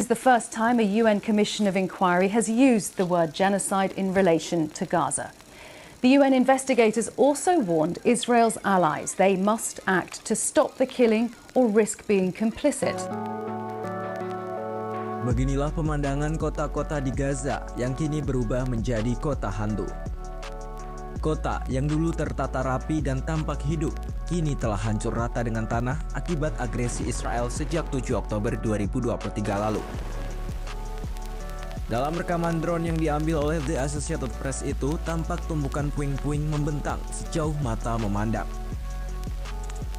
This is the first time a UN Commission of Inquiry has used the word genocide in relation to Gaza. The UN investigators also warned Israel's allies they must act to stop the killing or risk being complicit. Beginilah pemandangan kota-kota di Gaza yang kini berubah menjadi kota hantu. Kota yang dulu tertata rapi dan tampak hidup, kini telah hancur rata dengan tanah akibat agresi Israel sejak 7 Oktober 2023 lalu. Dalam rekaman drone yang diambil oleh The Associated Press itu, tampak tumpukan puing-puing membentang sejauh mata memandang.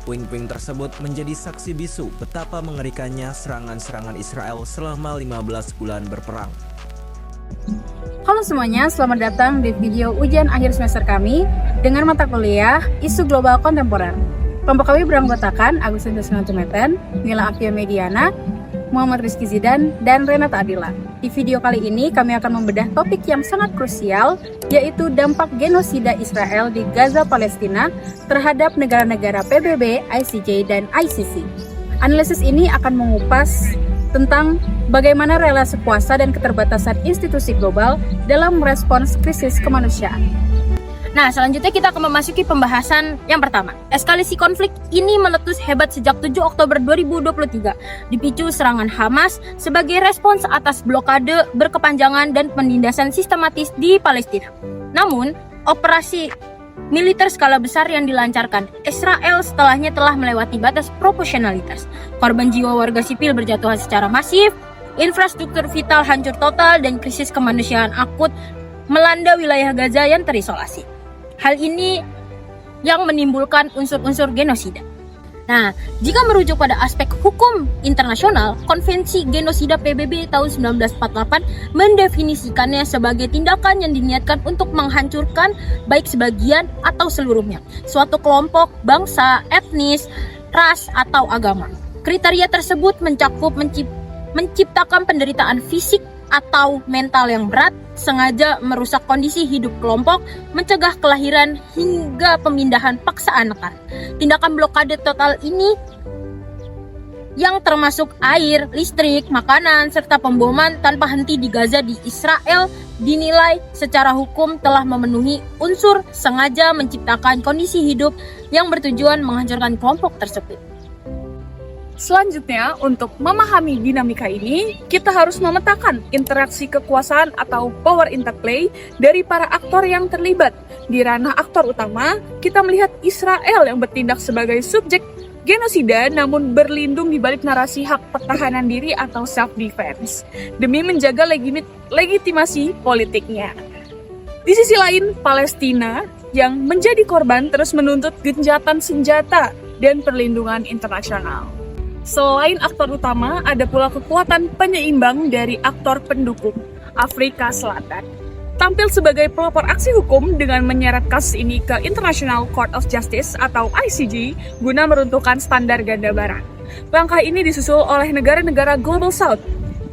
Puing-puing tersebut menjadi saksi bisu betapa mengerikannya serangan-serangan Israel selama 15 bulan berperang. Halo semuanya, selamat datang di video ujian akhir semester kami dengan mata kuliah Isu Global Kontemporer. Kelompok kami beranggotakan Agustinus Tumeten, Mila Afia Mediana, Muhammad Rizky Zidan, dan Renata Adila. Di video kali ini kami akan membedah topik yang sangat krusial, yaitu dampak genosida Israel di Gaza, Palestina terhadap negara-negara PBB, ICJ, dan ICC. Analisis ini akan mengupas tentang bagaimana relasi kuasa dan keterbatasan institusi global dalam merespons krisis kemanusiaan. Nah, selanjutnya kita akan memasuki pembahasan yang pertama. Eskalasi konflik ini meletus hebat sejak 7 Oktober 2023, dipicu serangan Hamas sebagai respons atas blokade berkepanjangan dan penindasan sistematis di Palestina. Namun, operasi militer skala besar yang dilancarkan Israel setelahnya telah melewati batas proporsionalitas. Korban jiwa warga sipil berjatuhan secara masif, infrastruktur vital hancur total, dan krisis kemanusiaan akut melanda wilayah Gaza yang terisolasi. Hal ini yang menimbulkan unsur-unsur genosida. Nah, jika merujuk pada aspek hukum internasional, Konvensi Genosida PBB tahun 1948 mendefinisikannya sebagai tindakan yang diniatkan untuk menghancurkan baik sebagian atau seluruhnya suatu kelompok, bangsa, etnis, ras, atau agama. Kriteria tersebut mencakup menciptakan penderitaan fisik atau mental yang berat, sengaja merusak kondisi hidup kelompok, mencegah kelahiran, hingga pemindahan paksa anak-anak. Tindakan blokade total ini yang termasuk air, listrik, makanan, serta pemboman tanpa henti di Gaza di Israel dinilai secara hukum telah memenuhi unsur sengaja menciptakan kondisi hidup yang bertujuan menghancurkan kelompok tersebut. Selanjutnya, untuk memahami dinamika ini, kita harus memetakan interaksi kekuasaan atau power interplay dari para aktor yang terlibat. Di ranah aktor utama, kita melihat Israel yang bertindak sebagai subjek genosida namun berlindung di balik narasi hak pertahanan diri atau self-defense demi menjaga legitimasi politiknya. Di sisi lain, Palestina yang menjadi korban terus menuntut gencatan senjata dan perlindungan internasional. Selain aktor utama, ada pula kekuatan penyeimbang dari aktor pendukung, Afrika Selatan. Tampil sebagai pelopor aksi hukum dengan menyeret kasus ini ke International Court of Justice atau ICJ guna meruntuhkan standar ganda barat. Langkah ini disusul oleh negara-negara Global South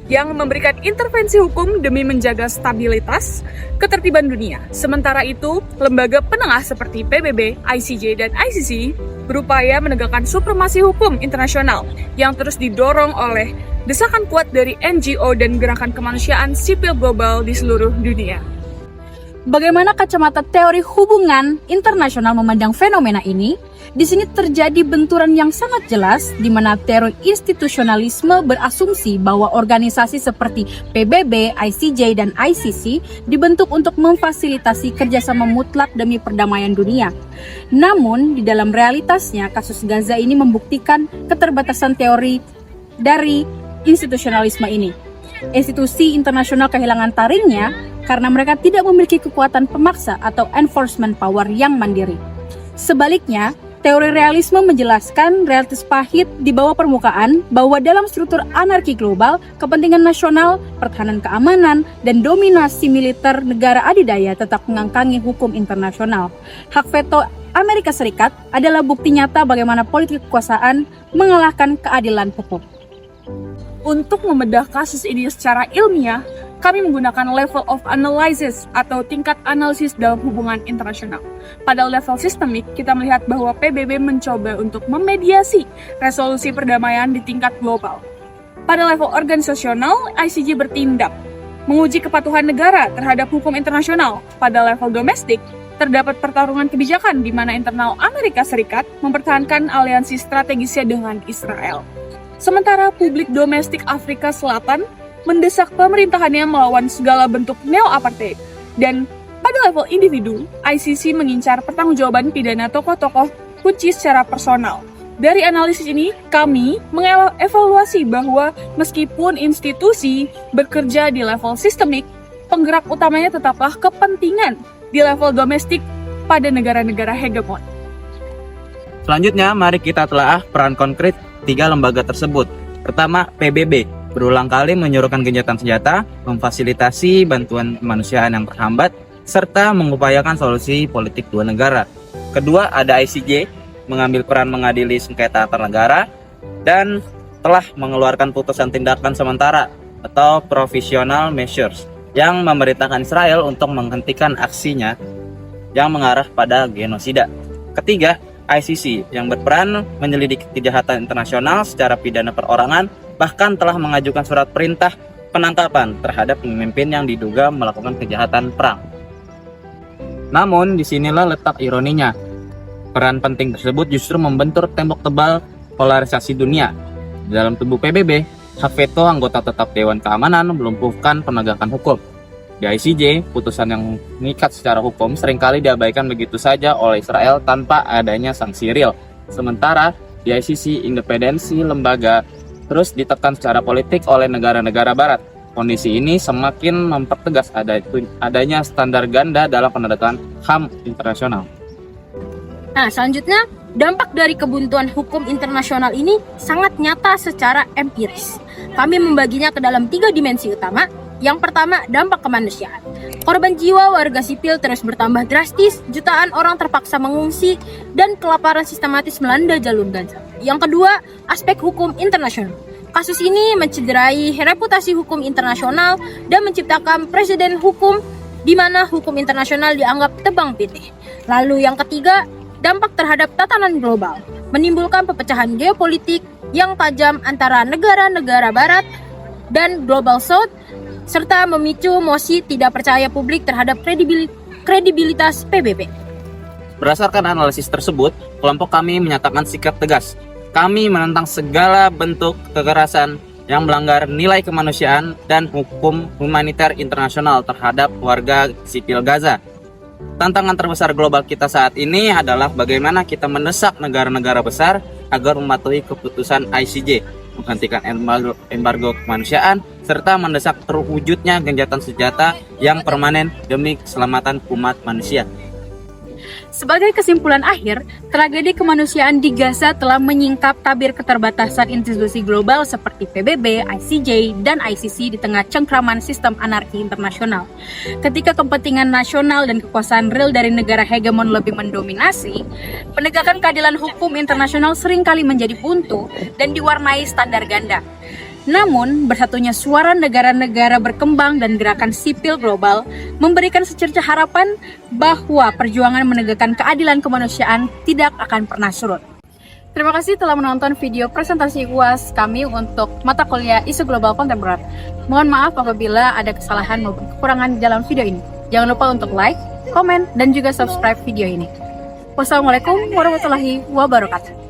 yang memberikan intervensi hukum demi menjaga stabilitas ketertiban dunia. Sementara itu, lembaga penengah seperti PBB, ICJ, dan ICC berupaya menegakkan supremasi hukum internasional yang terus didorong oleh desakan kuat dari NGO dan gerakan kemanusiaan sipil global di seluruh dunia. Bagaimana kacamata teori hubungan internasional memandang fenomena ini? Di sini terjadi benturan yang sangat jelas di mana teori institusionalisme berasumsi bahwa organisasi seperti PBB, ICJ, dan ICC dibentuk untuk memfasilitasi kerjasama mutlak demi perdamaian dunia. Namun, di dalam realitasnya, kasus Gaza ini membuktikan keterbatasan teori dari institusionalisme ini. Institusi internasional kehilangan taringnya karena mereka tidak memiliki kekuatan pemaksa atau enforcement power yang mandiri. Sebaliknya, teori realisme menjelaskan realitas pahit di bawah permukaan bahwa dalam struktur anarki global, kepentingan nasional, pertahanan keamanan, dan dominasi militer negara adidaya tetap mengangkangi hukum internasional. Hak veto Amerika Serikat adalah bukti nyata bagaimana politik kekuasaan mengalahkan keadilan hukum. Untuk membedah kasus ini secara ilmiah, kami menggunakan level of analysis atau tingkat analisis dalam hubungan internasional. Pada level sistemik, kita melihat bahwa PBB mencoba untuk memediasi resolusi perdamaian di tingkat global. Pada level organisasional, ICJ bertindak menguji kepatuhan negara terhadap hukum internasional. Pada level domestik, terdapat pertarungan kebijakan di mana internal Amerika Serikat mempertahankan aliansi strategisnya dengan Israel. Sementara publik domestik Afrika Selatan mendesak pemerintahannya melawan segala bentuk neo-apartheid. Dan pada level individu, ICC mengincar pertanggungjawaban pidana tokoh-tokoh kunci secara personal. Dari analisis ini, kami mengevaluasi bahwa meskipun institusi bekerja di level sistemik, penggerak utamanya tetaplah kepentingan di level domestik pada negara-negara hegemon. Selanjutnya, mari kita telaah peran konkret 3 lembaga tersebut. Pertama, PBB berulang kali menyuruhkan gencatan senjata, memfasilitasi bantuan kemanusiaan yang terhambat, serta mengupayakan solusi politik 2 negara. Kedua, ada ICJ, mengambil peran mengadili sengketa antar negara, dan telah mengeluarkan putusan tindakan sementara atau provisional measures yang memerintahkan Israel untuk menghentikan aksinya yang mengarah pada genosida. Ketiga, ICC yang berperan menyelidiki kejahatan internasional secara pidana perorangan, bahkan telah mengajukan surat perintah penangkapan terhadap pemimpin yang diduga melakukan kejahatan perang. Namun, disinilah letak ironinya. Peran penting tersebut justru membentur tembok tebal polarisasi dunia. Di dalam tubuh PBB, hak veto anggota tetap Dewan Keamanan melumpuhkan penegakan hukum. Di ICJ, putusan yang mengikat secara hukum seringkali diabaikan begitu saja oleh Israel tanpa adanya sanksi real. Sementara di ICC, independensi lembaga terus ditekan secara politik oleh negara-negara barat. Kondisi ini semakin mempertegas adanya standar ganda dalam penerapan HAM internasional. Nah, selanjutnya, dampak dari kebuntuan hukum internasional ini sangat nyata secara empiris. Kami membaginya ke dalam 3 dimensi utama. Yang pertama, dampak kemanusiaan. Korban jiwa warga sipil terus bertambah drastis, jutaan orang terpaksa mengungsi, dan kelaparan sistematis melanda jalur Gaza. Yang kedua, aspek hukum internasional. Kasus ini mencederai reputasi hukum internasional dan menciptakan presiden hukum di mana hukum internasional dianggap tebang pilih. Lalu yang ketiga, dampak terhadap tatanan global, menimbulkan perpecahan geopolitik yang tajam antara negara-negara barat dan global south, serta memicu emosi tidak percaya publik terhadap kredibilitas PBB. Berdasarkan analisis tersebut, kelompok kami menyatakan sikap tegas. Kami menentang segala bentuk kekerasan yang melanggar nilai kemanusiaan dan hukum humaniter internasional terhadap warga sipil Gaza. Tantangan terbesar global kita saat ini adalah bagaimana kita mendesak negara-negara besar agar mematuhi keputusan ICJ, menghentikan embargo kemanusiaan, serta mendesak terwujudnya gencatan senjata yang permanen demi keselamatan umat manusia. Sebagai kesimpulan akhir, tragedi kemanusiaan di Gaza telah menyingkap tabir keterbatasan institusi global seperti PBB, ICJ, dan ICC di tengah cengkraman sistem anarki internasional. Ketika kepentingan nasional dan kekuasaan real dari negara hegemon lebih mendominasi, penegakan keadilan hukum internasional seringkali menjadi buntu dan diwarnai standar ganda. Namun, bersatunya suara negara-negara berkembang dan gerakan sipil global memberikan secercah harapan bahwa perjuangan menegakkan keadilan kemanusiaan tidak akan pernah surut. Terima kasih telah menonton video presentasi UAS kami untuk mata kuliah Isu Global Kontemporer. Mohon maaf apabila ada kesalahan maupun kekurangan di dalam video ini. Jangan lupa untuk like, komen, dan juga subscribe video ini. Wassalamualaikum warahmatullahi wabarakatuh.